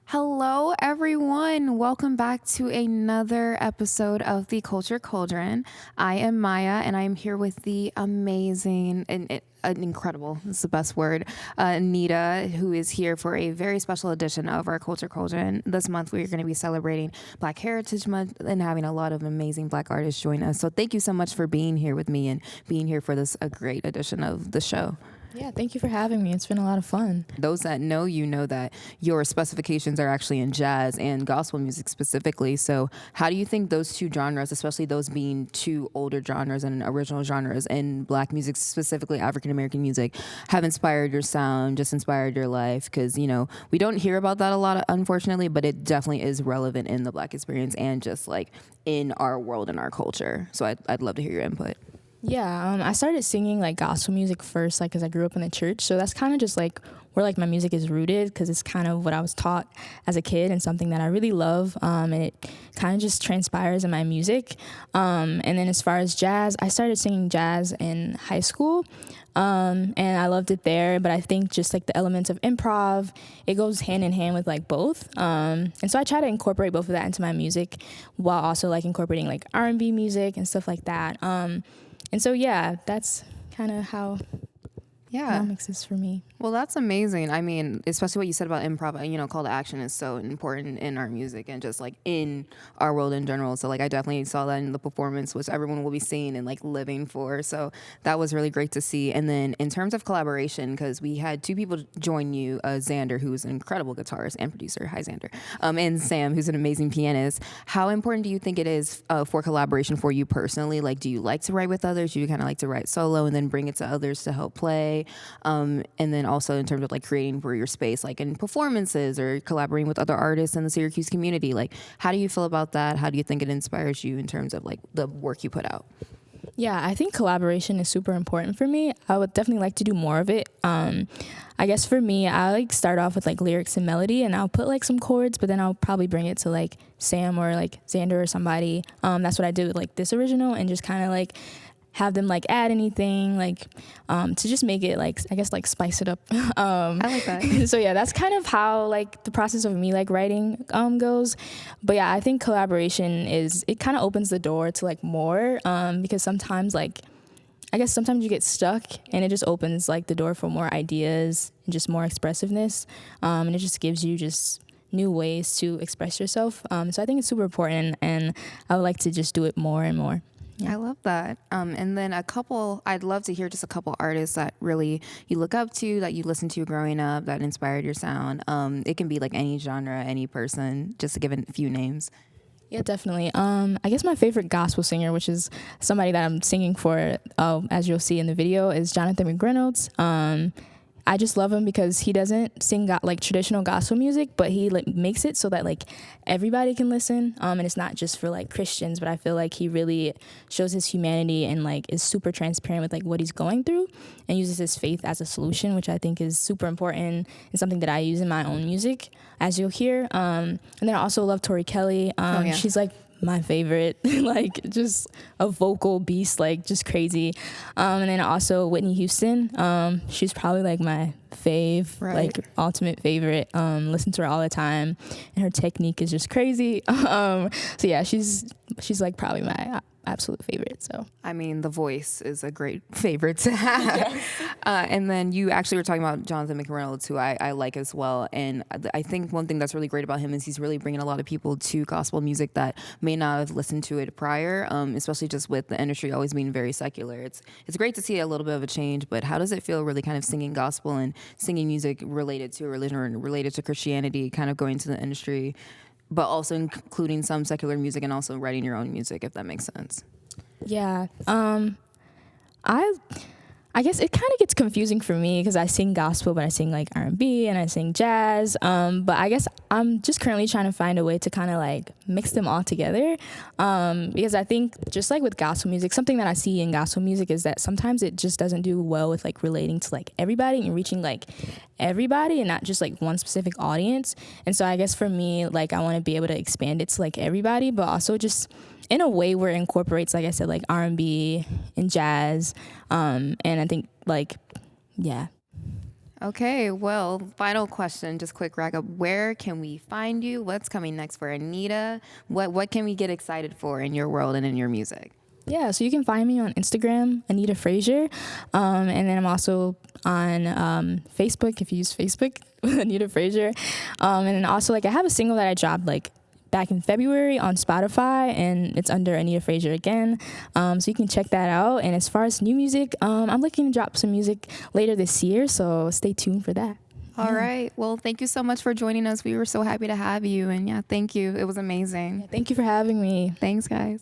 Hello, everyone. Welcome back to another episode of the Culture Cauldron. I am Maya, and I am here with the amazing and incredible, this is the best word, Anita, who is here for a very special edition of our Culture Cauldron. This month, we're going to be celebrating Black Heritage Month and having a lot of amazing Black artists join us. So thank you so much for being here with me and being here for this a great edition of the show. Yeah, thank you for having me. It's been a lot of fun. Those that know you know that your specifications are actually in jazz and gospel music specifically. So how do you think those two genres, especially those being two older genres and original genres in Black music, specifically African American music, have inspired your sound, just inspired your life? Because, you know, we don't hear about that a lot, unfortunately, but it definitely is relevant in the Black experience and just like in our world and our culture. So I'd love to hear your input. Yeah, I started singing like gospel music first, like because I grew up in the church. So that's kind of just like where like my music is rooted, because it's kind of what I was taught as a kid and something that I really love. And it kind of just transpires in my music. And then as far as jazz, I started singing jazz in high school. And I loved it there, but I think just like the elements of improv, it goes hand in hand with like both. And so I try to incorporate both of that into my music while also like incorporating like R&B music and stuff like that. And so, yeah, that's kind of how economics is for me. Well, that's amazing. I mean, especially what you said about improv, you know, call to action is so important in our music and just like in our world in general. So like I definitely saw that in the performance, which everyone will be seeing and like living for. So that was really great to see. And then in terms of collaboration, because we had two people join you, Xander, who's an incredible guitarist and producer. Hi, Xander. And Sam, who's an amazing pianist. How important do you think it is for collaboration for you personally? Like, do you like to write with others? Do you kind of like to write solo and then bring it to others to help play? And then also in terms of like creating for your space, like in performances or collaborating with other artists in the Syracuse community, like how do you feel about that? How do you think it inspires you in terms of like the work you put out? Yeah, I think collaboration is super important for me. I would definitely like to do more of it. I guess for me, I like start off with like lyrics and melody, and I'll put like some chords, but then I'll probably bring it to like Sam or like Xander or somebody. That's what I did with like this original, and just kind of like have them like add anything like to just make it like, I guess, like spice it up. I like that. So yeah, that's kind of how like the process of me like writing goes. But yeah, I think collaboration it kind of opens the door to like more, because sometimes like I guess sometimes you get stuck, and it just opens like the door for more ideas and just more expressiveness, and it just gives you just new ways to express yourself. So I think it's super important, and I would like to just do it more and more. Yeah. I love that. And then I'd love to hear just a couple artists that really you look up to, that you listened to growing up, that inspired your sound. It can be like any genre, any person, just to give a few names. Yeah, definitely. I guess my favorite gospel singer, which is somebody that I'm singing for, as you'll see in the video, is Jonathan McReynolds. I just love him because he doesn't sing like traditional gospel music, but he like makes it so that like everybody can listen. And it's not just for like Christians, but I feel like he really shows his humanity and like is super transparent with like what he's going through, and uses his faith as a solution, which I think is super important and something that I use in my own music, as you'll hear. And then I also love Tori Kelly. She's like my favorite, like just a vocal beast, like just crazy. And then also Whitney Houston. She's probably like my fave, right. Like ultimate favorite. Listen to her all the time, and her technique is just crazy. So yeah, she's like probably my absolute favorite. So I mean, the voice is a great favorite to have. Yes. And then you actually were talking about Jonathan McReynolds, who I like as well. And I think one thing that's really great about him is he's really bringing a lot of people to gospel music that may not have listened to it prior, especially just with the industry always being very secular. It's great to see a little bit of a change, but how does it feel really kind of singing gospel and singing music related to a religion or related to Christianity, kind of going to the industry, but also including some secular music and also writing your own music, if that makes sense? Yeah. I guess it kind of gets confusing for me because I sing gospel, but I sing like R&B and I sing jazz. But I guess I'm just currently trying to find a way to kind of like mix them all together. Because I think just like with gospel music, something that I see in gospel music is that sometimes it just doesn't do well with like relating to like everybody and reaching like everybody and not just like one specific audience. And so I guess for me, like I want to be able to expand it to like everybody, but also just in a way where it incorporates, like I said, like R&B and jazz. And I think like, yeah. Okay, well, final question, just quick wrap up. Where can we find you? What's coming next for Anita? What can we get excited for in your world and in your music? Yeah, so you can find me on Instagram, Anita Frasier, and then I'm also on Facebook if you use Facebook, Anita Frasier, and then also like I have a single that I dropped like back in February on Spotify, and it's under Anita Frasier again, so you can check that out. And as far as new music, I'm looking to drop some music later this year, so stay tuned for that. All right. Well, thank you so much for joining us. We were so happy to have you, and yeah, thank you. It was amazing. Thank you for having me. Thanks, guys.